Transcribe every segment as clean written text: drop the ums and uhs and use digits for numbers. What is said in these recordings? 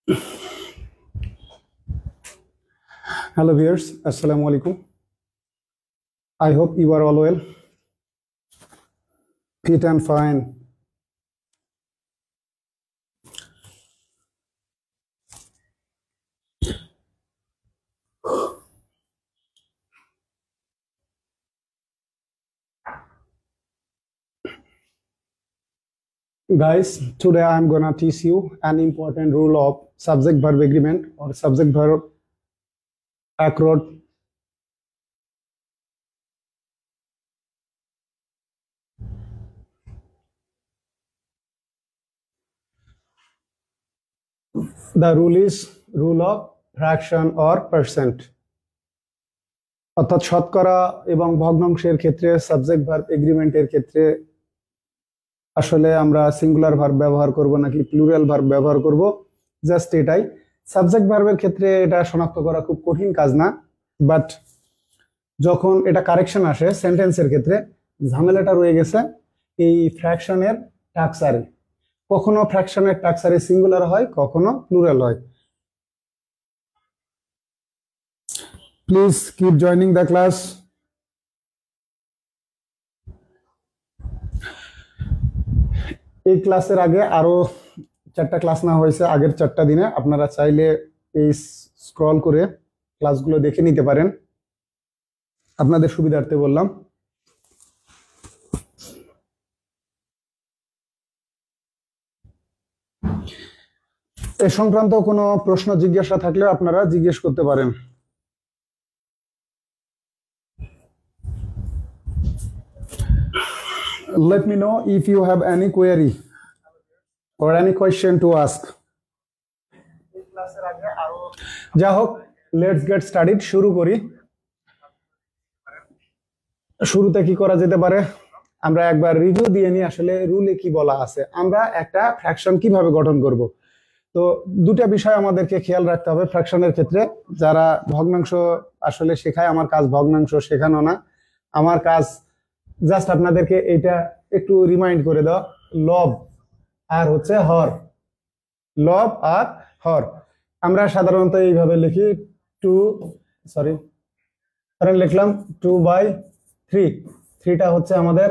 Hello viewers, Assalamu alaikum. I hope you are all well, fit and fine. Guys, today I'm gonna teach you an important rule of subject-verb agreement or subject-verb acrostic. The rule is rule of fraction or percent. অর্থাৎ শতকরা এবং ভগ্নাংশের ক্ষেত্রে subject verb এগ্রিমেন্টের ক্ষেত্রে আসলে আমরা singular verb ব্যবহার করব নাকি প্লুরাল ভার্ব ব্যবহার করব, জাস্ট এটাই। সাবজেক্ট ভার্বের ক্ষেত্রে এটা শনাক্ত করা খুব কঠিন কাজ না, বাট যখন এটা কারেকশন আসে সেন্টেন্সের ক্ষেত্রে ঝামেলাটা রয়ে গেছে এই ফ্র্যাকশনের টাক্সারে। কখনো ফ্র্যাকশনের টাক্সারে সিঙ্গুলার হয়, কখনো প্লুরাল হয়। Please keep joining the class. এই ক্লাসের আগে আরো 4টা ক্লাস না হয়েছে আগের 4টা দিনে, আপনারা চাইলে এই স্ক্রল করে ক্লাসগুলো দেখে নিতে পারেন, আপনাদের সুবিধার্থে বললাম। এ সংক্রান্ত কোনো প্রশ্ন জিজ্ঞাসা থাকলে আপনারা জিজ্ঞেস করতে পারেন। Let me know if you have any query or any question to ask. যা হোক, লেটস গেট স্টার্টেড। শুরু করি। শুরুতে কি করা যেতে পারে, আমরা একবার রিভিউ দিয়ে নিই আসলে রুলে কি বলা আছে, আমরা একটা ফ্র্যাকশন কিভাবে গঠন করব। তো দুটা বিষয় আমাদেরকে খেয়াল রাখতে হবে ফ্র্যাকশনের ক্ষেত্রে। যারা ভগ্নাংশ আসলে শেখায়, আমার কাজ ভগ্নাংশ শেখানো না, আমার কাজ জাস্ট আপনাদেরকে এটা একটু রিমাইন্ড করে দাও। লব আর হচ্ছে হর, লব আর হর আমরা সাধারণত এইভাবে লিখি, লিখলাম 2/3। 3টা হচ্ছে আমাদের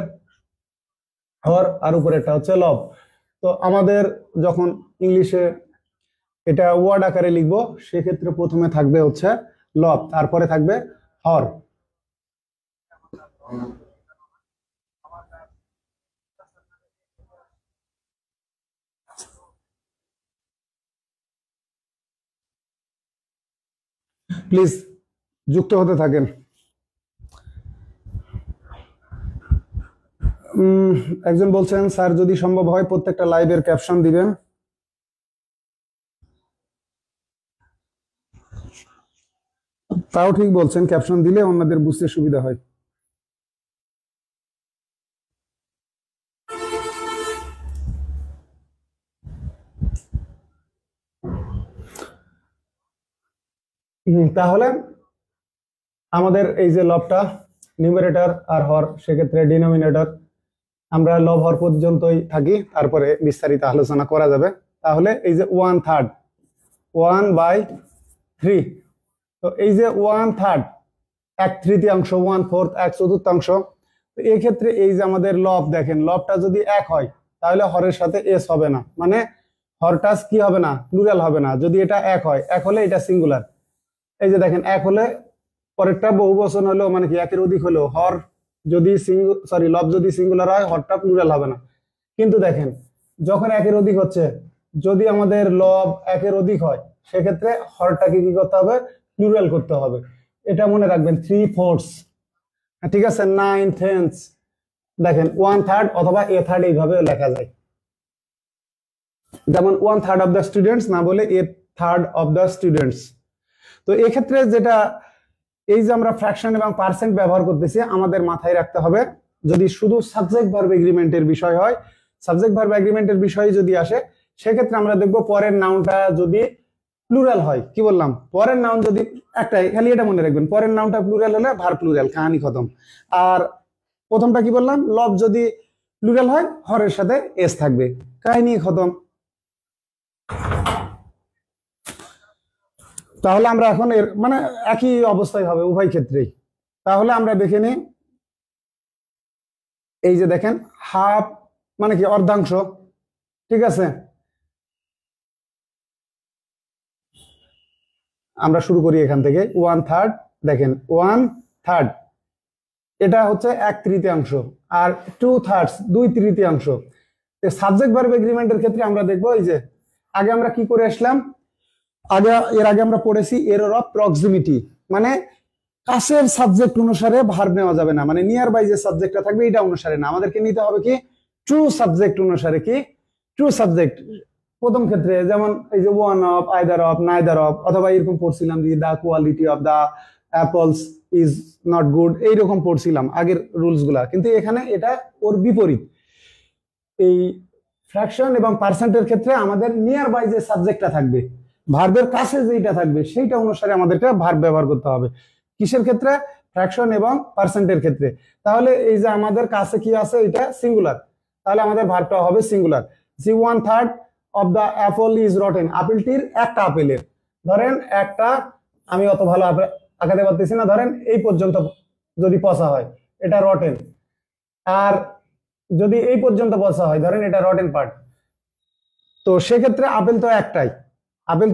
হর আর উপরেরটা হচ্ছে লব। তো আমাদের যখন ইংলিশে এটা ওয়ার্ড আকারে লিখবো সেক্ষেত্রে প্রথমে থাকবে হচ্ছে লব, তারপরে থাকবে হর। প্লিজ যুক্ত হতে থাকেন। একজন বলছেন স্যার যদি সম্ভব হয় প্রত্যেকটা লাইভের ক্যাপশন দিবেন। তাও ঠিক বলছেন, ক্যাপশন দিলে অন্যদের বুঝতে সুবিধা হয়। তাহলে আমাদের এই যে লবটা নিউমারেটর আর হর, সেক্ষেত্রে ডিনোমিনেটর আমরা লব হর পর্যন্তই থাকি, তারপরে বিস্তারিত আলোচনা করা যাবে। তাহলে এই যে 1/3, 1/3, তো এই যে 1/3 1/3, 1/4, 1/4। তো এই ক্ষেত্রে এই যে আমাদের লব, দেখেন লবটা যদি 1 হয় তাহলে হরের সাথে এস হবে না, মানে হরটা কি হবে না, প্লুরাল হবে না। যদি এটা 1 হয়, 1 হলে এটা সিঙ্গুলার। এই যে দেখেন 1 হলে পরেরটা বহুবচন হলো, মানে কি একের অধিক হলো। হর যদি লব যদি সিঙ্গুলার হয়, হরটা প্লুরাল হবে না। কিন্তু দেখেন যখন 1-এর অধিক হচ্ছে, যদি আমাদের লব 1-এর অধিক হয় সেক্ষেত্রে হরটাকে কি করতে হবে, প্লুরাল করতে হবে। এটা মনে রাখবেন, 3/4, ঠিক আছে, 9/10। দেখেন 1/3 অথবা a/3 এইভাবে লেখা যায়, যেমন 1/3 অফ দ্য স্টুডেন্টস না বলে a/3 অফ দ্য স্টুডেন্টস। তো এক্ষেত্রে যেটা এই যে আমরা ফ্র্যাকশন এবং পার্সেন্ট ব্যবহার করতেছি, আমাদের মাথায় রাখতে হবে যদি শুধু সাবজেক্ট ভার্ব এগ্রিমেন্টের বিষয় হয়, সাবজেক্ট ভার্ব এগ্রিমেন্টের বিষয় যদি আসে, সেক্ষেত্রে আমরা দেখব পরের নাউনটা যদি প্লুরাল হয়। কি বললাম, পরের নাউন যদি একটাই, খালি এটা মনে রাখবেন, পরের নাউনটা প্লুরাল হলে ভার্ব প্লুরাল, কাহিনী খতম। আর প্রথমটা কি বললাম, লব যদি প্লুরাল হয় হরের সাথে এস থাকবে, কাহিনী খতম। তাহলে আমরা এখন এর মানে একই অবস্থায় হবে উভয় ক্ষেত্রেই। তাহলে আমরা দেখে নিই, এই যে দেখেন হাফ মানে কি অর্ধাংশ, ঠিক আছে। আমরা শুরু করি এখান থেকে, 1/3 দেখেন 1/3 এটা হচ্ছে 1/3, আর 2/3 2/3। সাবজেক্ট ভার্ব এগ্রিমেন্টের ক্ষেত্রে আমরা দেখবো এই যে আগে আমরা কি করে আসলাম, এর আগে আমরা পড়েছি এরর অফ প্রক্সিমিটি, মানে কাছের সাবজেক্ট অনুসারে ভার্ব নেওয়া যাবে না, মানে নিয়ার বাই যে সাবজেক্টটা থাকবে এটা অনুসারে না, আমাদেরকে নিতে হবে কি ট্রু সাবজেক্ট অনুসারে। কি ট্রু সাবজেক্ট প্রথম ক্ষেত্রে যেমন এই যে one of, either of, neither of, অথবা এরকম পড়ছিলাম যে the quality of the apples is not good, এইরকম পড়ছিলাম আগের রুলস গুলা। কিন্তু এখানে এটা ওর বিপরীত, এই ফ্র্যাকশন এবং পার্সেন্টের ক্ষেত্রে আমাদের নিয়ার বাই যে সাবজেক্টটা থাকবে, ভার্বের কাছে যেটা থাকবে সেইটা অনুসারে আমাদেরকে ভার্ব ব্যবহার করতে হবে। কিসের ক্ষেত্রে? ফ্র্যাকশন এবং পার্সেন্টের ক্ষেত্রে। তাহলে এই যে আমাদের কাছে কি আছে, এটা সিঙ্গুলার, তাহলে আমাদের ভার্বটা হবে সিঙ্গুলার। জি 1/3 of the apple is rotten, আপেলটির একটা আপেলের, ধরেন একটা, আমি অত ভালো আঁকাতে পারতেছি না, ধরেন এই পর্যন্ত যদি পচা হয় এটা রটেন, আর যদি এই পর্যন্ত পচা হয় ধরেন এটা রটেন পার্ট। তো সেক্ষেত্রে আপেল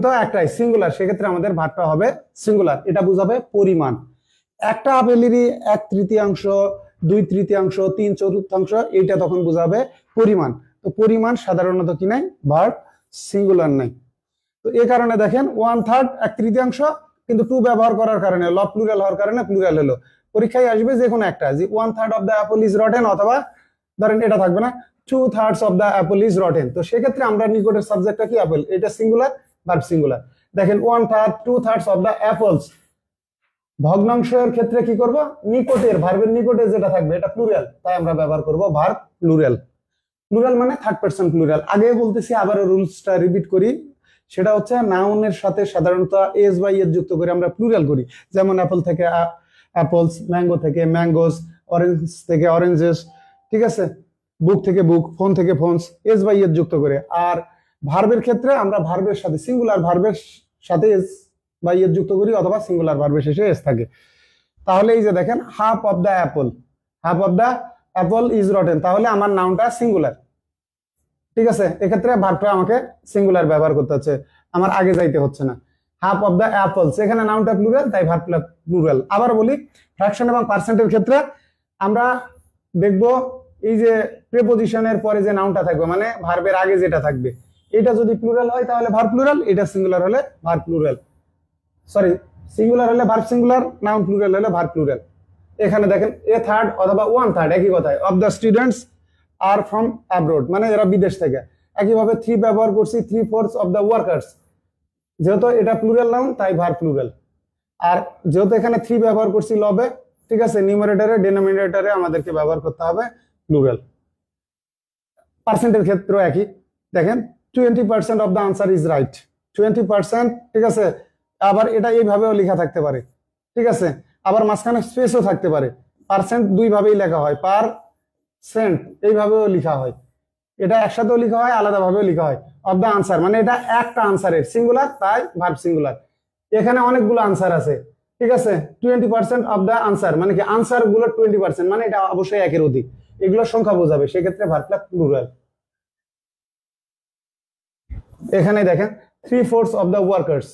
তো একটাই সিঙ্গুলার, সেক্ষেত্রে আমাদের ভার্বটা হবে সিঙ্গুলার। এটা বুঝাবে পরিমাণ, একটা আপেলেরই 1/3, 2/3, 3/4, এইটা তখন বুঝাবে পরিমাণ। তো পরিমাণ সাধারণত কি নাই, ভার্ব সিঙ্গুলার নাই। তো এই কারণে দেখেন 1/3 1/3, কিন্তু টু ব্যবহার করার কারণে ল প্লুরাল হওয়ার কারণে প্লুরাল হলো। পরীক্ষায় আসবে যে কোনো একটা, যে 1/3 of the apple is rotten, অথবা ধরেন এটা থাকবে না 2/3 of the apple is rotten. তো সেক্ষেত্রে আমরা নিকটের সাবজেক্টটা কি অ্যাপল, এটা সিঙ্গুলার, ভার্ব সিঙ্গুলার। দেখেন 1/3 2/3 অফ দ্য অ্যাপলস, ভগ্নাংশের ক্ষেত্রে কি করব, নিকটের ভার্বের নিকটে যেটা থাকবে এটা প্লুরাল, তাই আমরা ব্যবহার করব ভার্ব প্লুরাল। প্লুরাল মানে থার্ড পারসন প্লুরাল। আগে বলতেছি, আবার রুলসটা রিপিট করি, সেটা হচ্ছে নাউনের সাথে সাধারণত এস বা ইয়েস যুক্ত করে আমরা প্লুরাল করি। যেমন অ্যাপল থেকে অ্যাপলস, ম্যাঙ্গো থেকে ম্যাঙ্গোস, অরেঞ্জ থেকে অরেঞ্জেস, ঠিক আছে, বুক থেকে বুক, ফোন থেকে ফোনস, এস বা ইয়েস যুক্ত করে। আর ভার্বের ক্ষেত্রে আমরা ভার্বের সাথে সিঙ্গুলার ভার্বের সাথে এস বা ইয়েস যুক্ত করি, অথবা সিঙ্গুলার ভার্বের শেষে এস থাকে। তাহলে এই যে দেখেন half of the Apple, half of the apple is rotten, তাহলে আমার নাউনটা সিঙ্গুলার, ঠিক আছে। এক্ষেত্রে ভার্বটা আমাকে সিঙ্গুলার ব্যবহার করতে হচ্ছে, আমার আগে যাইতে হচ্ছে না। হাফ অফ দ্য অ্যাপলস, এখানে নাউনটা প্লুরাল, তাই ভার্বটা প্লুরাল। আবার বলি, ফ্র্যাকশন এবং পার্সেন্টের ক্ষেত্রে আমরা দেখব এই যে প্রিপজিশনের পরে যে নাউনটা থাকবে, মানে ভার্বের আগে যেটা থাকবে, এটা যদি প্লুরাল হয় তাহলে ভার্ব প্লুরাল, এটা সিঙ্গুলার হলে ভার্ব প্লুরাল, সরি সিঙ্গুলার হলে ভার্ব সিঙ্গুলার, নাউন প্লুরাল হলে ভার্ব প্লুরাল। এখানে দেখেন 1/3 অথবা 1/3 একই কথায়, of the students are from abroad, মানে এরা বিদেশ থেকে। একইভাবে 3 ব্যবহার করছি, 3/4 অফ দ্য ওয়ার্কার্স, যেহেতু এটা প্লুরাল নাউন তাই ভার্ব প্লুরাল। আর যেহেতু এখানে 3 ব্যবহার করছি লবে, ঠিক আছে, নিউমারেটরে ডিনোমিনেটরে আমাদেরকে ব্যবহার করতে হবে প্লুরাল। পার্সেন্টের ক্ষেত্রেও একই, দেখেন 20% of the answer is right, 20%, ঠিক আছে। আবার এটা এইভাবেও লেখা থাকতে পারে, ঠিক আছে, আবার মাঝখানে স্পেসও থাকতে পারে। পার্সেন্ট দুই ভাবেই লেখা হয়, পারসেন্ট এইভাবেও লেখা হয়, এটা একসাথেও লেখা হয়, আলাদাভাবেও লেখা হয়। অফ দ্য আনসার মানে এটা একটা আনসারের সিঙ্গুলার, তাই ভার্ব সিঙ্গুলার। এখানে অনেকগুলো আনসার আছে, ঠিক আছে, 20% অফ দ্য আনসার মানে কি আনসার গুলো 20%, মানে এটা অবশ্যই একের অধিক, এগুলো সংখ্যা বোঝাবে, সেক্ষেত্রে ভার্বটা প্লুরাল। এখানে দেখেন 3/4 অফ দ্য ওয়ার্কার্স,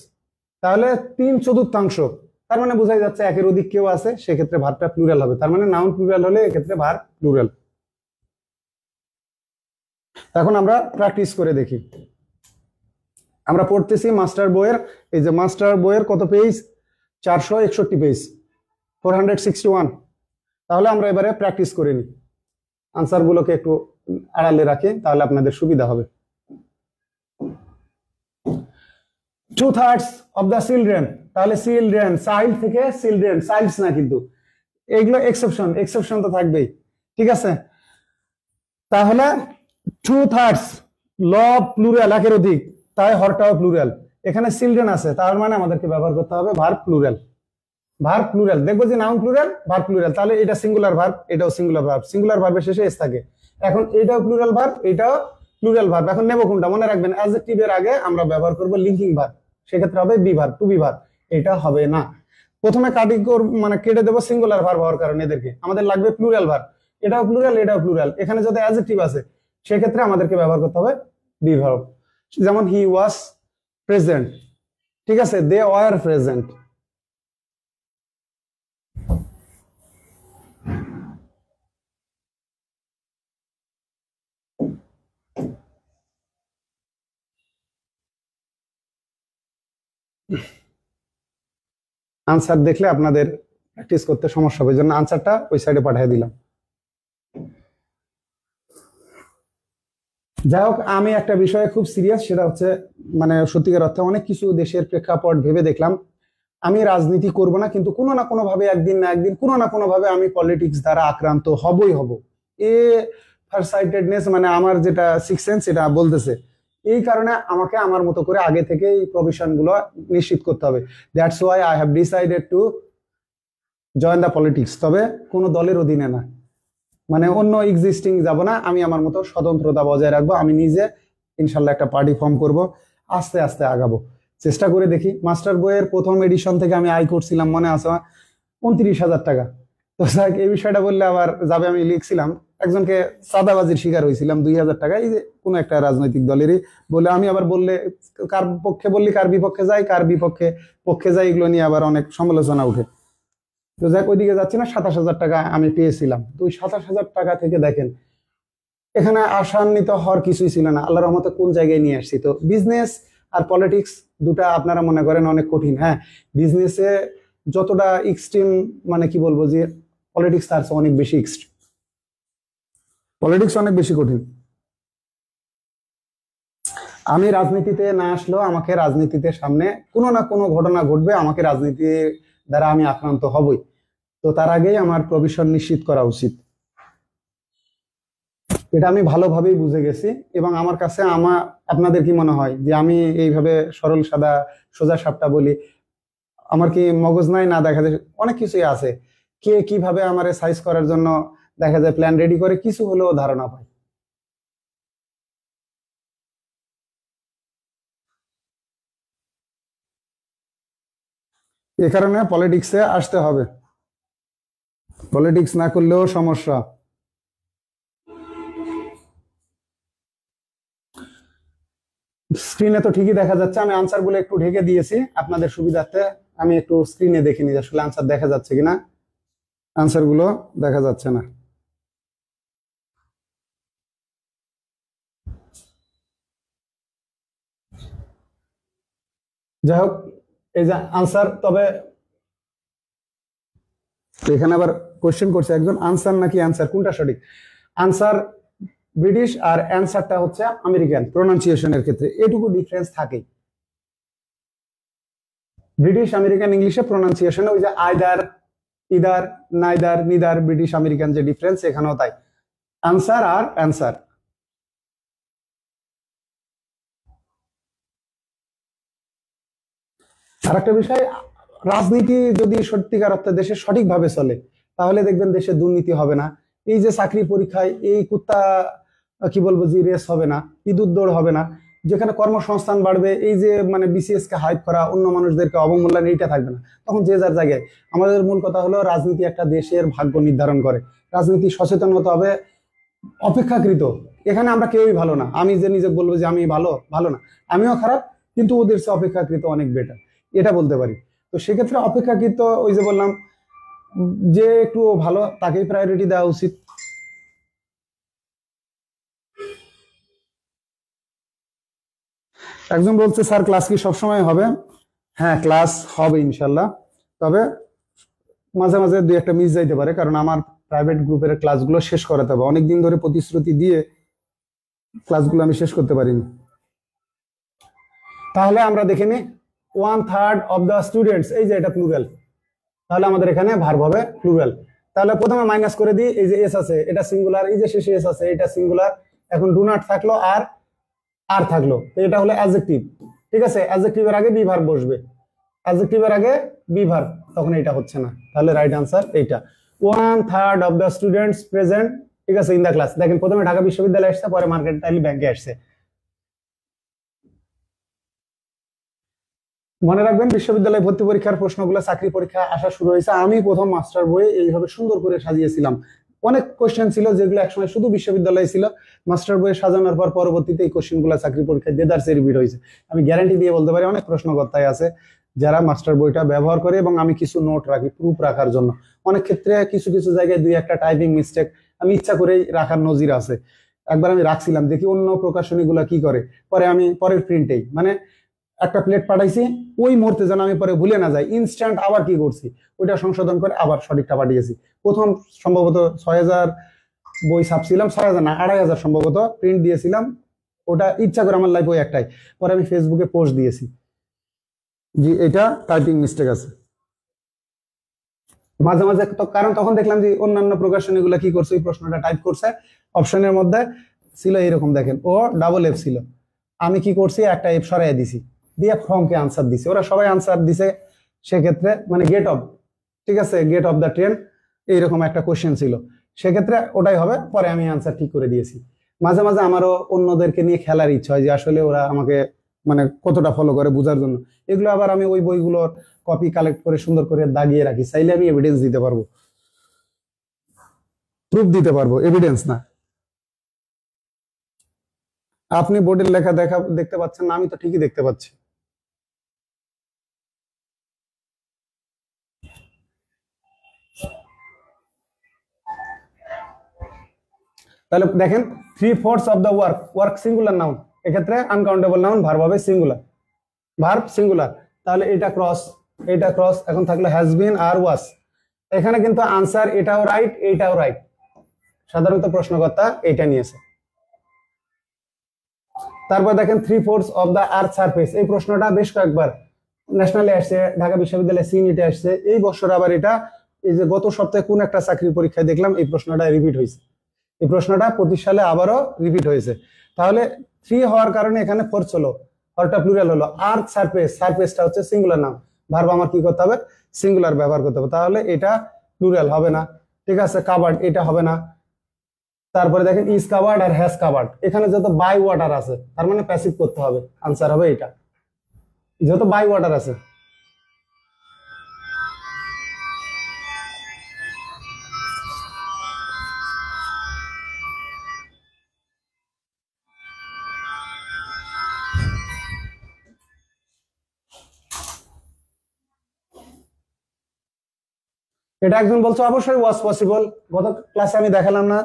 তাহলে 3/4, তার মানে বোঝাই যাচ্ছে একের অধিক কেউ আছে, সেক্ষেত্রে ভার্বটা প্লুরাল হবে। তার মানে নাউন প্লুরাল হলে এক্ষেত্রে ভার্ব প্লুরাল। এখন আমরা প্র্যাকটিস করে দেখি। আমরা পড়তেছি মাস্টার বইয়ের, এই যে মাস্টার বইয়ের কত পেজ, 461 পেজ, 461। তাহলে আমরা এবারে প্র্যাকটিস করে নিই, আনসার গুলোকে একটু আড়ালে রাখি, তাহলে আপনাদের সুবিধা হবে। 2/3 অফ দ্য চিলড্রেন, তাহলে চিলড্রেন, চাইল্ড থেকে চিলড্রেন, চাইল্ডস না কিন্তু, এইগুলো এক্সেপশন তো থাকবেই, ঠিক আছে। তাহলে 2/3 ল প্লুরাল, একের অধিক, তাই হরটাও প্লুরাল। এখানে চিলড্রেন আছে, তার মানে আমাদেরকে ব্যবহার করতে হবে ভার্ব প্লুরাল। ভার্ব প্লুরাল, দেখবো যে নাউন প্লুরাল, ভার্ব প্লুরাল, তাহলে এটা সিঙ্গুলার ভার্ব, এটাও সিঙ্গুলার ভার্ব, সিঙ্গুলার ভার্বের শেষে এস থাকে। এখন এটাও প্লুরাল ভার্ব, এটাও প্লুরাল ভার্ব। এখন নেব কোনটা, মনে রাখবেন অ্যাডজেক্টিভের আগে আমরা ব্যবহার করব লিঙ্কিং ভার্ব, সেক্ষেত্রে হবে be verb, to be verb. এটা হবে না। প্রথমে কাটি মানে কেটে দেবো সিঙ্গুলার ভার্ব হওয়ার কারণে এদেরকে, আমাদের লাগবে প্লুরাল ভার্ব। এটাও প্লুরাল, এটাও প্লুরাল। এখানে যদি অ্যাডজেক্টিভ আছে সেক্ষেত্রে আমাদেরকে ব্যবহার করতে হবে বি ভার্ব। যেমন হি ওয়াজ প্রেজেন্ট, ঠিক আছে, দে ওয়ার প্রেজেন্ট। আনসার দেখলে আপনাদের প্র্যাকটিস করতে সমস্যা হবে, এই জন্য আনসারটা ওই সাইডে পাঠিয়ে দিলাম। যাই হোক, আমি একটা বিষয়ে খুব সিরিয়াস, সেটা হচ্ছে মানে সত্যিকার অর্থে অনেক কিছু দেশের প্রেক্ষাপট ভেবে দেখলাম। আমি রাজনীতি করব না, কিন্তু কোনো না কোনো ভাবে একদিন না একদিন কোনো না কোনো ভাবে আমি পলিটিক্স দ্বারা আক্রান্ত হবই হব। এ ফারসাইটেডনেস মানে আমার যেটা সিক্স সেন্স সেটা বলতেছে। এই কারণে আমাকে আমার মতো করে আগে থেকে এই প্রভিশন গুলো নিশ্চিত করতে হবে। That's why I have decided to join the politics. তবে কোনো দলের অধীনে না, মানে অন্য এক্সিস্টিং যাব না, আমি আমার মতো স্বতন্ত্রতা বজায় রাখবো। আমি নিজে ইনশাল্লাহ একটা পার্টি ফর্ম করব, আস্তে আস্তে আগাবো, চেষ্টা করে দেখি। মাস্টার বইয়ের প্রথম এডিশন থেকে আমি আয় করছিলাম, মনে আছে, 29,000 টাকা। তো যাক, এই বিষয়টা বললে আবার যাবে। আমি লিখছিলাম একজনকে চাঁদাবাজির শিকার হয়েছিলাম 2,000 টাকা, এই যে কোনো একটা রাজনৈতিক দলেরই বলে। আমি আবার বললে কার পক্ষে বললি, কার বিপক্ষে যাই, কার বিপক্ষে পক্ষে যাই, এগুলো নিয়ে আবার অনেক সমালোচনা উঠে। তো যাক, ওইদিকে যাচ্ছি না। 27,000 টাকা আমি পেয়েছিলাম। তো ওই 27,000 টাকা থেকে দেখেন এখানে আশান্বিত হওয়ার কিছুই ছিল না। আল্লাহর রহমতে কোন জায়গায় নিয়ে আসছি। তো বিজনেস আর পলিটিক্স দুটা আপনারা মনে করেন অনেক কঠিন। হ্যাঁ, বিজনেসে যতটা এক্সট্রিম, মানে কি বলবো, যে পলিটিক্স তার চেয়ে অনেক বেশি এক্সট্রিম, পলিটিক্স অনেক বেশি কঠিন। আমি রাজনীতিতে না আসলেও আমাকে রাজনীতিতে সামনে কোনো না কোনো ঘটনা ঘটবে, আমাকে রাজনীতি দ্বারা আমি আক্রান্ত হবই। তো তার আগেই আমার প্রভিশন নিশ্চিত করা উচিত। এটা আমি ভালোভাবেই বুঝে গেছি। এবং আমার কাছে আপনাদের কি মনে হয় যে আমি এইভাবে সরল সাদা সোজা সাপটা বলি? আমার কি মগজ নাই? না, দেখা যায় অনেক কিছুই আছে। কে কিভাবে আমারে সাইজ করার জন্য দেখা যায় প্ল্যান রেডি করে, কিছু হলেও ধারণা পায়। এ কারণে পলিটিক্সে আসতে হবে, পলিটিক্স না করলেও সমস্যা। স্ক্রিনে তো ঠিকই দেখা যাচ্ছে। আমি আনসার গুলো একটু ঢেকে দিয়েছি আপনাদের সুবিধার্থে। আমি একটু স্ক্রিনে দেখে নিই আসলে আনসার দেখা যাচ্ছে কিনা। আনসার গুলো দেখা যাচ্ছে না। যাই হোক, এই যে আনসার। তবে এখানে আবার কোশ্চেন করছে একজন, আনসার নাকি অ্যান্সার, কোনটা সঠিক? আনসার ব্রিটিশ আর অ্যান্সারটা হচ্ছে আমেরিকান প্রোনাউন্সিয়েশনের ক্ষেত্রে, এটুকু ডিফারেন্স থাকে। ব্রিটিশ আমেরিকান ইংলিশে প্রোনাউন্সিয়েশনে ওই যে either, either, neither, neither, British American যে ডিফারেন্স, এখানেও তাই। আনসার আর অ্যান্সার। আর একটা বিষয়, রাজনীতি যদি সত্যিকার অর্থে দেশে সঠিকভাবে চলে তাহলে দেখবেন দেশে দুর্নীতি হবে না। এই যে চাকরির পরীক্ষায় এই কুত্তা কি বলবো যে রেস হবে না, ইঁদুর দৌড় হবে না, যেখানে কর্মসংস্থান বাড়বে, এই যে মানে বিসিএস কে হাইপ করা, অন্য মানুষদেরকে অবমূল্যায়ন, এইটা থাকবে না। তখন যে যার জায়গায়। আমাদের মূল কথা হলো রাজনীতি একটা দেশের ভাগ্য নির্ধারণ করে। রাজনীতি সচেতন হতে হবে, অপেক্ষাকৃত। এখানে আমরা কেউই ভালো না। আমি যে নিজে বলবো যে আমি ভালো, ভালো না, আমিও খারাপ, কিন্তু ওদের চেয়ে অপেক্ষাকৃত অনেক বেটার, এটা বলতে পারি। তো সেক্ষেত্রে অপেক্ষাকৃত ওই যে বললাম, যে একটু ভালো তাকেই প্রায়োরিটি দেওয়া উচিত। একজন বলছে স্যার ক্লাস কি সবসময় হবে? হ্যাঁ, ক্লাস হবে ইনশাল্লাহ। তবে মাঝে মাঝে দুই একটা মিস যাইতে পারে, কারণ আমার প্রাইভেট গ্রুপের ক্লাসগুলো শেষ করাতে হবে। অনেকদিন ধরে প্রতিশ্রুতি দিয়ে ক্লাসগুলো আমি শেষ করতে পারিনি। তাহলে আমরা দেখে নিই, 1/3 অফ দ্য স্টুডেন্টস, এই যে এটা প্লুরাল, তাহলে আমাদের এখানে ভার্ব হবে প্লুরাল। তাহলে প্রথমে মাইনাস করে দিই, এই যে এস আছে এটা সিঙ্গুলার, এই যে শেষে এস আছে এটা সিঙ্গুলার। এখন ডু নট থাকলো আর আর থাকলো, তো এটা হলো অ্যাডজেক্টিভ। ঠিক আছে, অ্যাডজেক্টিভের আগে বি ভার্ব বসবে, অ্যাডজেক্টিভের আগে বি ভার্ব, তখন এটা হচ্ছে না। তাহলে রাইট আনসার এইটা, 1/3 অফ দ্য স্টুডেন্টস প্রেজেন্ট, ঠিক আছে, ইন দ্য ক্লাস। দেখেন প্রথমে ঢাকা বিশ্ববিদ্যালয় আসছে, পরে মার্কেন্টাইল ব্যাংকে আসছে। মনে রাখবেন, বিশ্ববিদ্যালয় ভর্তি পরীক্ষার প্রশ্নগুলো চাকরি পরীক্ষা আসা শুরু হয়েছে। আমি প্রথম মাস্টার বইয়ে এইভাবে সুন্দর করে সাজিয়েছিলাম। অনেক কোশ্চেন ছিল যেগুলো একসময় শুধু বিশ্ববিদ্যালয়ে ছিল, মাস্টার বইয়ে সাজানোর পর পরবর্তীতে এই কোশ্চেন গুলা চাকরি পরীক্ষায় দেদারসে রিপিট হয়েছে। আমি গ্যারান্টি দিয়ে বলতে পারি অনেক প্রশ্নকর্তাই আছে যারা মাস্টার বইটা ব্যবহার করে, এবং আমি কিছু নোট রাখি প্রুফ রাখার জন্য। অনেক ক্ষেত্রে কিছু কিছু জায়গায় দুই একটা টাইপিং মিস্টেক আমি ইচ্ছা করেই রাখার নজির আছে। একবার আমি রাখছিলাম, দেখি অন্য প্রকাশনী গুলা কি করে, পরে আমি পরের প্রিন্টেই মানে একটা প্লেট পাঠাইছি, ওই মুহূর্তে যেন আমি পরে ভুলে না যাই, ইনস্ট্যান্ট আবার কি করছি ওইটা সংশোধন করে আবার সঠিকটা পাঠিয়েছি। প্রথম সম্ভবত 6000 বই ছাপছিলাম, 6000 না 2500 সম্ভবত প্রিন্ট দিয়েছিলাম। ওটা ইচ্ছা করে আমার লাইফ ওই একটাই, পরে আমি ফেসবুকে পোস্ট দিয়েছি যে এটা টাইপিং মিস্টেক আছে। মাঝে মাঝে তো, কারণ তখন দেখলাম যে অন্যান্য প্রকাশনীগুলো কি করছে, ওই প্রশ্নটা টাইপ করছে, অপশনের মধ্যে ছিল এরকম, দেখেন ও ডাবল এফ ছিল, আমি কি করছি একটা এফ সরাই দিছি, দিয়ে ফর্মকে আনসার দিছি, ওরা সবাই আনসার দিছে। সেক্ষেত্রে মানে গেট অফ, ঠিক আছে, গেট অফ দ্য ট্রেন এইরকম একটা কোশ্চেন ছিল, সেক্ষেত্রে ওটাই হবে। পরে আমি আনসার ঠিক করে দিয়েছি। মাঝে মাঝে আমারও অন্যদেরকে নিয়ে খেলার ইচ্ছা হয় যে আসলে ওরা আমাকে মানে কতটা ফলো করে বোঝার জন্য। এগুলো আবার আমি ওই বইগুলোর কপি কালেক্ট করে সুন্দর করে দাগিয়ে রাখি, চাইলে আমি এভিডেন্স দিতে পারবো, প্রুফ দিতে পারবো, এভিডেন্স না। আপনি বোর্ডের লেখা দেখতে পাচ্ছেন না? আমি তো ঠিকই দেখতে পাচ্ছি। তাহলে দেখেন 3/4 of the work, work singular noun, এক্ষেত্রে আনকাউন্টেবল নাউন, ভার্ব হবে সিঙ্গুলার, ভার্ব সিঙ্গুলার। তাহলে এটা ক্রস, এটা ক্রস, এখন থাকলো হ্যাজ বিন আর ওয়াজ। এখানে কিন্তু আনসার এটাও রাইট, এইটাও রাইট, সাধারণত প্রশ্নকর্তা এইটা নিয়েছে। তারপর দেখেন 3/4 অফ দ্য আর্থ সারফেস, এই প্রশ্নটা বেশ কয়েকবার ন্যাশনালে আসছে, ঢাকা বিশ্ববিদ্যালয়ে সিনিটে আসছে, এই বছর আবার এটা, এই যে গত সপ্তাহে কোন একটা চাকরির পরীক্ষায় দেখলাম এই প্রশ্নটা রিপিট হয়েছে, এই প্রশ্নটা 25 সালে আবারও রিপিট হয়েছে। তাহলে 3 হওয়ার কারণে এখানে 4 হলো, হরটা প্লুরাল হলো। আর্থ সারফেস, সারফেসটা হচ্ছে সিঙ্গুলার নাম, ভার্ব আমার কি করতে হবে, সিঙ্গুলার ব্যবহার করতে হবে, তাহলে এটা প্লুরাল হবে না। ঠিক আছে, কাভার্ড এটা হবে না। তারপরে দেখেন ইজ কাভার্ড আর হ্যাজ কাভার্ড, এখানে যত বাই ওয়াটার আছে তার মানে প্যাসিভ করতে হবে, আনসার হবে এটা, যত বাই ওয়াটার আছে। এটা একজন বলছে অবশ্যই ওয়াজ পসিবল। গত ক্লাসে আমি দেখালাম না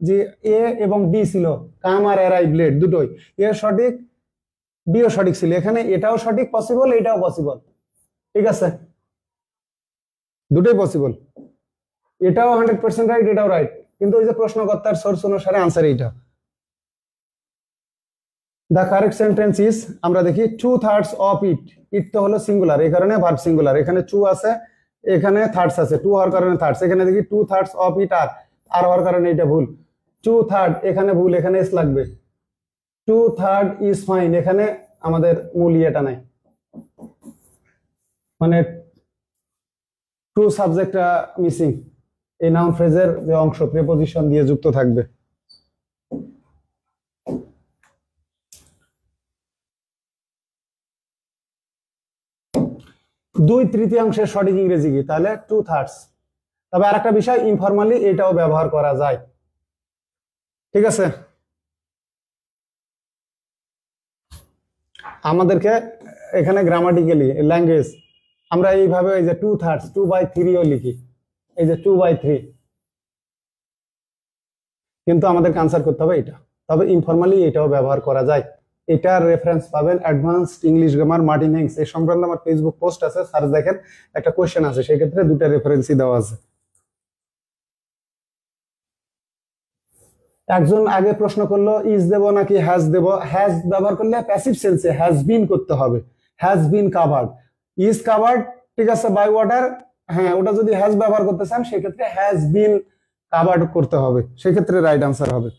যে এ এবং বি ছিল, কাম আর অ্যারাইভড দুটোই, এ সঠিক বিও সঠিক ছিল, এখানে এটাও সঠিক পসিবল, এটাও পসিবল, ঠিক আছে, দুটোই পসিবল, এটাও 100% রাইট, এটাও রাইট, কিন্তু ওই যে প্রশ্নকর্তার সোর্স অনুসারে আনসার এইটা। দ্য কারেক্ট সেন্টেন্স ইজ, আমরা দেখি 2/3 অফ ইট, ইট তো হলো সিঙ্গুলার, এই কারণে ভার্ব সিঙ্গুলার, এখানে 2 আছে, এখানে থার্ডস আছে, 2 হওয়ার কারণে থার্ডস, এখানে দেখি 2/3 অফ ইট আর হওয়ার কারণে এটা ভুল, 2/3 এখানে ভুল, এখানে এস লাগবে, 2/3 ইজ ফাইন, এখানে আমাদের মূল ইয়েটা নাই, মানে টু সাবজেক্টটা মিসিং, এই নাউন ফ্রেজের যে অংশ প্রিপোজিশন দিয়ে যুক্ত থাকবে। দুই তৃতীয়াংশের সঠিক ইংরেজি কি, তাহলে 2/3। তবে আরেকটা বিষয়, ইনফরমালি এটাও ব্যবহার করা যায়, ঠিক আছে। আমাদেরকে এখানে গ্রামাটিক্যালি ল্যাঙ্গুয়েজ আমরা এইভাবে এই যে 2/3 2/3ও লিখি, এই যে 2/3, কিন্তু আমাদেরকে আনসার করতে হবে এটা। তবে ইনফরমালি এটাও ব্যবহার করা যায়, এটার রেফারেন্স পাবেন অ্যাডভান্সড ইংলিশ গ্রামার মার্টিন হেংস, এই সংক্রান্ত আমার ফেসবুক পোস্ট আছে, সার্চ দেখেন, একটা কোশ্চেন আছে, সেই ক্ষেত্রে দুটো রেফারেন্সই দেওয়া আছে। একজন আগে প্রশ্ন করলো ইজ দেব নাকি হ্যাজ দেব, হ্যাজ ব্যবহার করলে প্যাসিভ সেন্সে হ্যাজ বিন করতে হবে, has been covered, is covered, ঠিক আছে, বাই ওয়াটার, হ্যাঁ ওটা যদি হ্যাজ ব্যবহার করতে চান সেক্ষেত্রে হ্যাজ বিন কাভার্ড করতে হবে, সেক্ষেত্রে রাইট আনসার হবে।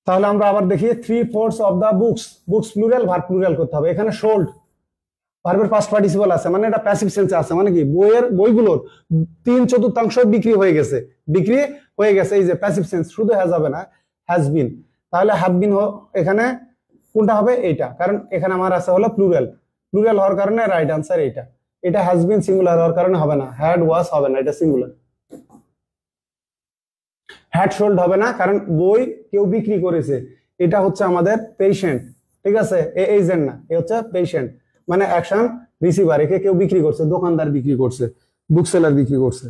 তাহলে আমরা আবার দেখি 3/4 of the books, books plural, verb plural করতে হবে, এখানে সোল্ড ভার্বের পাস্ট পার্টিসিপল আছে, মানে এটা প্যাসিভ সেন্সে আছে, মানে কি বইগুলোর 3/4 বিক্রি হয়ে গেছে, বিক্রি হয়ে গেছে, এই যে প্যাসিভ সেন্স, শুধু হ্যাজ হবে না, হ্যাজ বিন, তাহলে হ্যাভ বিন এখানে কোনটা হবে এইটা, কারণ এখানে আমার আছে হলো প্লুরাল, প্লুরাল হওয়ার কারণে রাইট আনসার এইটা। এটা হ্যাজ বিন সিঙ্গুলার হওয়ার কারণে হবে না, হ্যাড ওয়াজ হবে না, এটা সিঙ্গুলার। হ্যাড সোল্ড হবে না, কারণ বই কেউ বিক্রি করেছে, এটা হচ্ছে আমাদের পেশেন্ট, ঠিক আছে, এজেন্ট না, এ হচ্ছে পেশেন্ট, মানে অ্যাকশন রিসিভার, একে কেউ বিক্রি করছে, দোকানদার বিক্রি করছে, বুক সেলার বিক্রি করছে।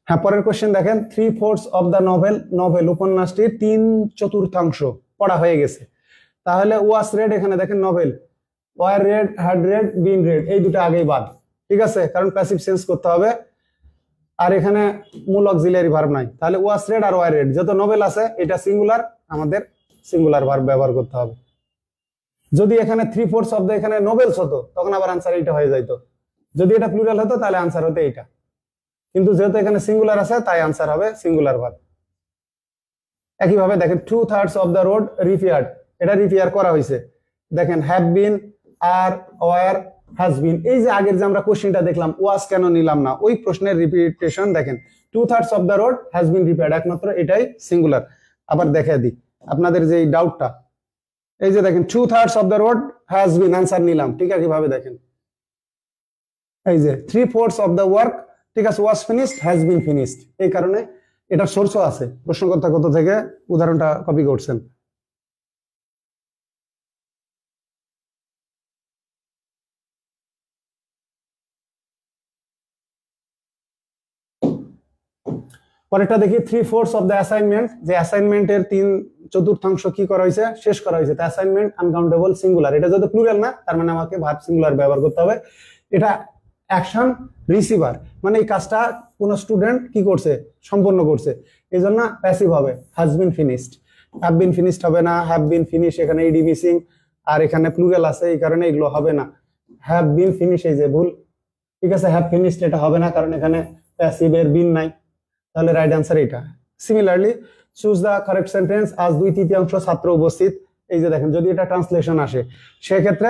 হ্যাঁ, পরের কোশ্চেন দেখেন, 3/4 অফ দ্য নভেল, নভেল উপন্যাসটির 3/4 পড়া হয়ে গেছে। তাহলে ওয়াস রেড, এখানে দেখেন novel, were read, had read, been read, এই দুটো আগেই বাদ, ঠিক আছে, কারণ প্যাসিভ সেন্স করতে হবে, আর এখানে মূল অক্সিলিয়ারি ভার্ব নাই। তাহলে was red R war red, যত নভেল আছে এটা সিঙ্গুলার, আমাদের সিঙ্গুলার ভার্ব ব্যবহার করতে হবে। যদি এখানে 3/4 অফ দ্য এখানে নভেলস হতো, তখন আবার আনসার এইটা হয়ে যাইতো, যদি এটা প্লুরাল হতো তাহলে আনসার হতো এইটা, কিন্তু যেহেতু এখানে সিঙ্গুলার আছে তাই আনসার হবে সিঙ্গুলার ভার্ব। একইভাবে দেখেন 2/3 অফ দ্য রোড রিপেয়ার্ড, এটা রিপেয়ার করা হয়েছে, দেখেন have been, are, were, has been. এই যে আগের যে আমরা কোশ্চেনটা দেখলাম ওয়াজ কেন নিলাম না, ওই প্রশ্নের রিপিটেশন দেখেন, 2/3 of the road has been repaired, একমাত্র এটাই সিঙ্গুলার। আবার দেখে দিই আপনাদের যে ডাউটটা, এই যে দেখেন 2/3 of the road has been, answer নিলাম, ঠিক আছে, কিভাবে দেখেন, এই যে 3/4 অফ দ্য ওয়ার্ক, ঠিক আছে, ওয়াজ ফিনিশড, হ্যাজ বিন ফিনিশড, এই কারণে এটা সোর্সও আছে, প্রশ্নকর্তা কত থেকে উদাহরণটা কপি করছেন। পরেরটা দেখি 3/4 অফ দ্য অ্যাসাইনমেন্ট, যে অ্যাসাইনমেন্টের 3/4 কি করা হয়েছে, শেষ করা হয়েছে। অ্যাসাইনমেন্ট আনকাউন্টেবল সিঙ্গুলার, এটা যদি প্লুরাল না, তার মানে আমাকে ভার্ব সিঙ্গুলার ব্যবহার করতে হবে। এটা অ্যাকশন রিসিভার, মানে এই কাজটা কোন স্টুডেন্ট কি করছে, সম্পন্ন করছে, এই জন্য প্যাসিভ হবে, has been finished. Have been finished হবে না, হ্যাভ বিন ফিনিশ, এখানে ইডি মিসিং, আর এখানে প্লুরাল আছে, এই কারণে এগুলো হবে না। হ্যাভ বিন ফিনিশ, এই যে ভুল, ঠিক আছে, হ্যাভ ফিনিশড এটা হবে না, কারণ এখানে প্যাসিভের বিন নাই, তাহলে রাইট আনসার এটা। Similarly choose the correct sentence, আজ 2/3 ছাত্র উপস্থিত, এই যে দেখেন যদি এটা ট্রান্সলেশন আসে সেক্ষেত্রে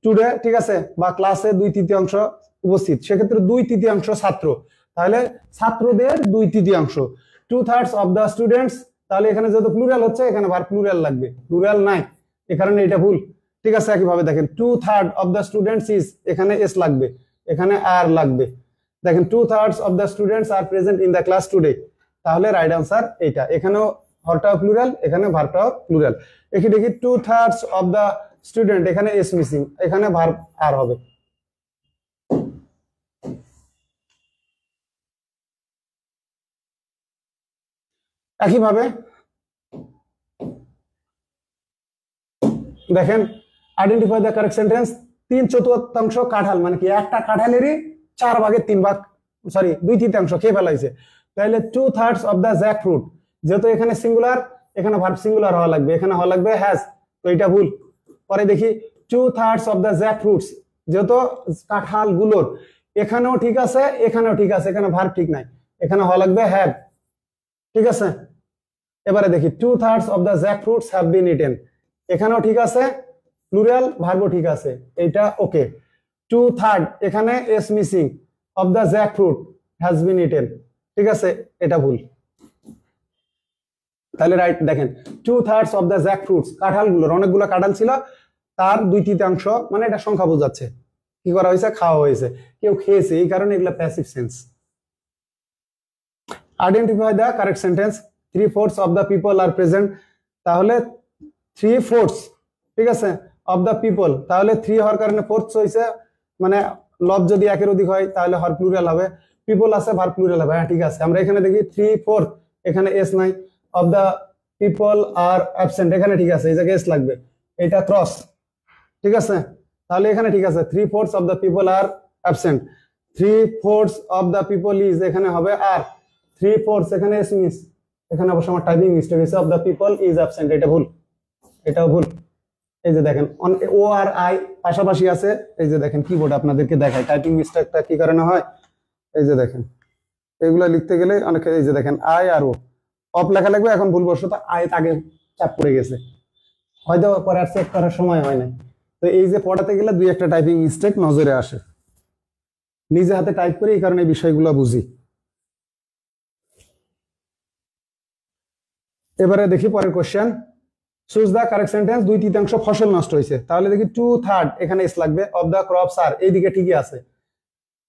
টুডে, ঠিক আছে, বা ক্লাসে 2/3 উপস্থিত, সেক্ষেত্রে 2/3 ছাত্র, তাহলে ছাত্রদের 2/3, 2/3 অফ দ্য স্টুডেন্টস, তাহলে এখানে যেহেতু প্লুরাল হচ্ছে এখানে ভার প্লুরাল লাগবে, প্লুরাল নাই, এ কারণে এটা ভুল, ঠিক আছে। একইভাবে দেখেন 2/3 অফ দ্য স্টুডেন্টস ইজ, এখানে এস লাগবে, এখানে আর লাগবে, দেখেন 2/3 of the students are present in the class today, তাহলে রাইট আনসার এইটা, এখানেও হরটাও প্লুরাল, এখানে ভার্বটাও প্লুরাল। এখানে দেখি 2/3 অফ দ্য স্টুডেন্ট, এখানে এস মিসিং, এখানে ভার্ব আর হবে। একইভাবে দেখেন আইডেন্টিফাই দ্য কারেক্ট সেন্টেন্স, 3/4 কাঁঠাল, মানে কি একটা কাঁঠালেরই 4/3 সরি 2/3 খেয়ে ফেলাইছে, তাহলে 2/3 অফ দ্য জ্যাক ফ্রুট, যেহেতু এখানে সিঙ্গুলার, এখানে ভার্ব সিঙ্গুলার হওয়া লাগবে, এখানে হওয়া লাগবে হ্যাজ, তো এটা ভুল। পরে দেখি 2/3 অফ দ্য জ্যাক ফ্রুটস, যেহেতু কাঁঠাল গুলোর, এখানেও ঠিক আছে, এখানেও ঠিক আছে, এখানে ভার্ব ঠিক নাই, এখানে হওয়া লাগবে হ্যাভ, ঠিক আছে। এবারে দেখি 2/3 of the Jack fruits have been eaten, এখানেও ঠিক আছে, প্লুরাল, ভার্বও ঠিক আছে, এইটা ওকে। 2/3 এখানে S missing, of the Jack fruit has been eaten, ঠিক আছে, এটা ভুল, তাহলে রাইট দেখেন 2/3 অফ দ্য জ্যাক ফ্রুটস, কাঁঠালগুলোর, অনেকগুলো কাঁঠাল ছিল, তার 2/3, মানে এটা সংখ্যা বোঝাচ্ছে, কি করা হয়েছে, খাওয়া হয়েছে, কেউ খেয়েছে, এই কারণে এগুলা passive sense. Identify the correct sentence, 3/4 of the people are present, তাহলে 3/4, ঠিক আছে, অফ দ্য পিপল, তাহলে 3 হওয়ার কারণে 4 হয়েছে, মানে লব যদি একের অধিক হয় তাহলে হর প্লুরাল হবে, পিপল আছে ভার প্লুরাল হবে, হ্যাঁ ঠিক আছে। আমরা এখানে দেখি 3/4, এখানে এস নাই, of the people are absent, এখানে ঠিক আছে, এই জায়গায় এস লাগবে, এটা ক্রস, ঠিক আছে, তাহলে এখানে ঠিক আছে 3/4 of the people are absent, 3/4 of the people is, এখানে হবে আর, 3/4 এখানে এস মিস, এখানে অবশ্য আমার টাইপিং মিস্টেক হয়েছে, of the people is absent, এটা ভুল, এটাও ভুল। এই যে দেখেন ও আর আই পাশাপাশি আছে, এই যে দেখেন কিবোর্ড আপনাদেরকে দেখায় টাইপিং মিস্টেকটা কি কারণে হয়, এই যে দেখেন এগুলো লিখতে গেলে অনেক, এই যে দেখেন আই আর ও, অফ লেখা লাগবে, এখন ভুলবশত আই আগে চাপ পড়ে গেছে, হয়তো পরে আর চেক করার সময় হয় না, তো এই যে পড়াতে গেলে 2-1টা টাইপিং মিস্টেক নজরে আসে, নিজে হাতে টাইপ করে এই কারণে এই বিষয়গুলো বুঝি। এবারে দেখি পরের question, choose the correct sentence, 2/3 ফসল নষ্ট হয়েছে। তাহলে দেখি 2/3 এখানে এস লাগবে, অফ দা ক্রপস আর, এইদিকে ঠিকই আছে,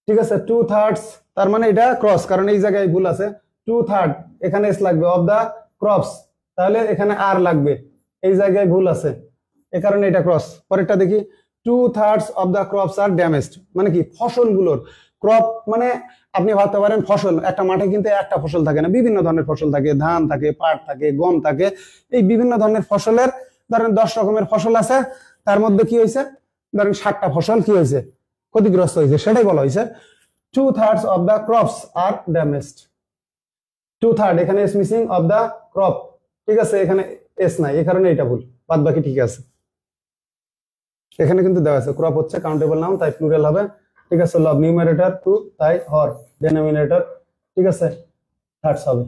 ঠিক আছে 2/3, তার মানে এটা ক্রস, কারণ এই জায়গায় ভুল আছে। 2/3 এখানে এস লাগবে, অফ দা ক্রপস, তাহলে এখানে আর লাগবে, এই জায়গায় ভুল আছে, এ কারণে এটা ক্রস। পরেরটা দেখি, 2/3 of the crops are damaged, মানে কি ফসলগুলোর, ক্রপ মানে আপনি ভাবতে পারেন ফসল, একটা মাঠে কিন্তু একটা ফসল থাকে না, বিভিন্ন ধরনের ফসল থাকে, ধান থাকে, পাট থাকে, গম থাকে, এই বিভিন্ন ধরনের ফসলের ধরেন 10 রকমের ফসল আছে, তার মধ্যে কি হয়েছে, ধরেন 60টা ফসল কি হয়েছে, ক্ষতিগ্রস্ত হয়েছে, সেটাই বলা হয়েছে 2/3 of the crops are damaged. 2/3 এখানে S missing, of the crop, ঠিক আছে এখানে এস নাই, এই কারণে এটা ভুল, বাদ বাকি ঠিক আছে। এখানে কিন্তু দেওয়া আছে ক্রপ হচ্ছে কাউন্টেবল নাউন, তাই প্লুরাল হবে, ঠিক আছে। লব নিউমারেটর 2, তাই হর ডেনোমিনেটর, ঠিক আছে থার্ডস হবে।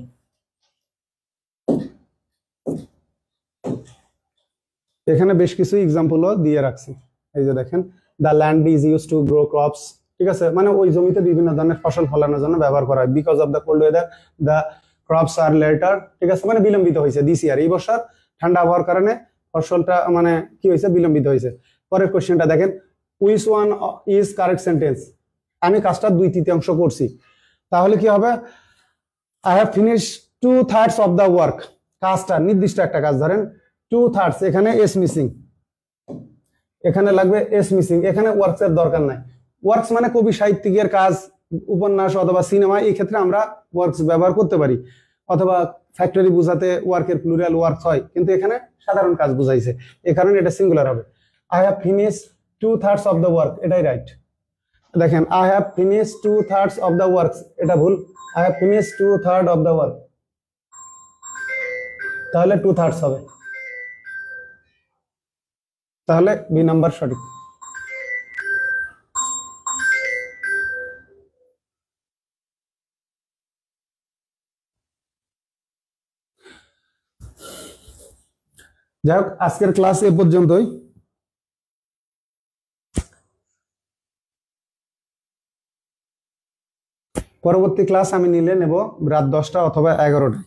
এখানে বেশ কিছু এক্সাম্পলও দিয়ে রাখছি, এই যে দেখেন, the land is use to grow crops, ঠিক আছে, মানে ওই জমিতে বিভিন্ন ধরনের ফসল ফলানোর জন্য ব্যবহার করা হয়। Because of the cold whether the crops are letter, ঠিক আছে, মানে বিলম্বিত হয়েছে, দিস ইয়ার, এই বছর ঠান্ডা আবহাওয়ার কারণে ফসলটা মানে কি হয়েছে, বিলম্বিত হয়েছে। পরের কোশ্চেনটা দেখেন, which one is correct sentence, আমি কাজটা 2/3 করছি, তাহলে কি হবে, I have finish 2/3 of the work, কাজটা নির্দিষ্ট একটা কাজ, ধরেন 2/3, এখানে এস মিসিং, এখানে লাগবে এস মিসিং, এখানে ওয়ার্কস এর দরকার নাই। ওয়ার্কস মানে কবি সাহিত্যিকের কাজ, উপন্যাস অথবা সিনেমা, এই ক্ষেত্রে আমরা ওয়ার্কস ব্যবহার করতে পারি, অথবা ফ্যাক্টরি বুঝাতে ওয়ার্কের প্লুরাল ওয়ার্ক হয়, কিন্তু এখানে সাধারণ কাজ বুঝাইছে, এই কারণে এটা সিঙ্গুলার হবে। I have finish 2/3 of the work, এটাই রাইট। দেখেন I have finish 2/3 of the works, এটা ভুল, I have finish 2/3 of the work, তাহলে 2/3 হবে, তাহলে বি নাম্বার সঠিক। যাই হোক, আজকের ক্লাস এ পর্যন্তই। পরবর্তী ক্লাস আমি নিলে নেব রাত 10টা অথবা 11টায়।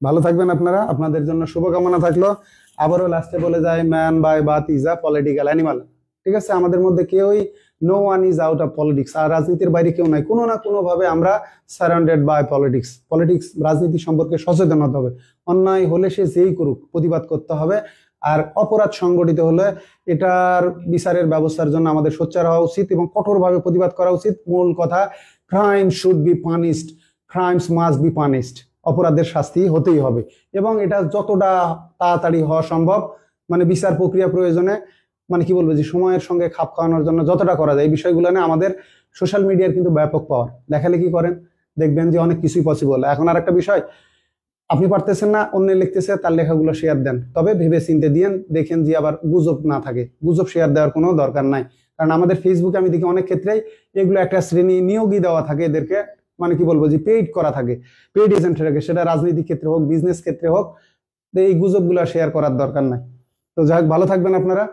ভালো থাকবেন আপনারা, আপনাদের জন্য শুভকামনা থাকলো। আবারও লাস্টে বলে যায়, man by birth is a political animal, ঠিক আছে, আমাদের মধ্যে কেউই, no one is out of politics, আর রাজনীতির বাইরে কেউ নাই, কোনো না কোনো ভাবে আমরা সারাউন্ডেড বাই পলিটিক্স। পলিটিক্স, রাজনীতি সম্পর্কে সচেতন হতে হবে, অন্যায় হলে সে যেই করুক প্রতিবাদ করতে হবে, আর অপরাধ সংগঠিত হলে এটার বিচারের ব্যবস্থার জন্য আমাদের সোচ্চার হওয়া উচিত এবং কঠোরভাবে প্রতিবাদ করা উচিত। মূল কথা, crime should be punished, crimes must be punished, অপরাধের শাস্তি হতেই হবে, এবং এটা যতটা তাড়াতাড়ি হওয়া সম্ভব, মানে বিচার প্রক্রিয়া প্রয়োজনে, মানে কি বলবো, যে সময়ের সঙ্গে খাপ খাওয়ানোর জন্য যতটা করা যায়, এই বিষয়গুলো নিয়ে আমাদের সোশ্যাল মিডিয়ার কিন্তু ব্যাপক পাওয়ার, লেখালেখি করেন, দেখবেন যে অনেক কিছুই পসিবল। এখন আর একটা বিষয়, আপনি পারতেছেন না, অন্য লিখতেছে, তার লেখাগুলো শেয়ার দেন, তবে ভেবে চিন্তে দিয়েন, দেখেন যে আবার গুজব না থাকে, গুজব শেয়ার দেওয়ার কোনো দরকার নাই, কারণ আমাদের ফেসবুকে আমি দেখি অনেক ক্ষেত্রেই এগুলো একটা শ্রেণী নিয়োগই দেওয়া থাকে, এদেরকে মানে কি বলবো, যে পেইড করা থাকে, পেইড এজেন্ট থাকে, সেটা রাজনীতির ক্ষেত্রে হোক, বিজনেস ক্ষেত্রে হোক, এই গুজবগুলো শেয়ার করার দরকার নাই। তো যাই হোক, ভালো থাকবেন আপনারা।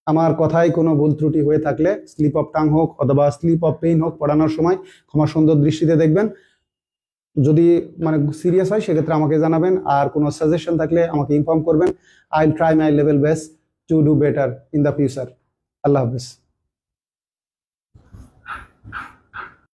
আমার কথায় কোনো ভুল ত্রুটি হয়ে থাকলে, স্লিপ অফ টাং হোক অথবা স্লিপ অফ পেইন হোক, পড়ানোর সময় ক্ষমা সুন্দর দৃষ্টিতে দেখবেন। যদি মানে সিরিয়াস হয় সেক্ষেত্রে আমাকে জানাবেন, আর কোনো সাজেশন থাকলে আমাকে ইনফর্ম করবেন। I will try my level best to do better in the future. আল্লাহ হাফেজ।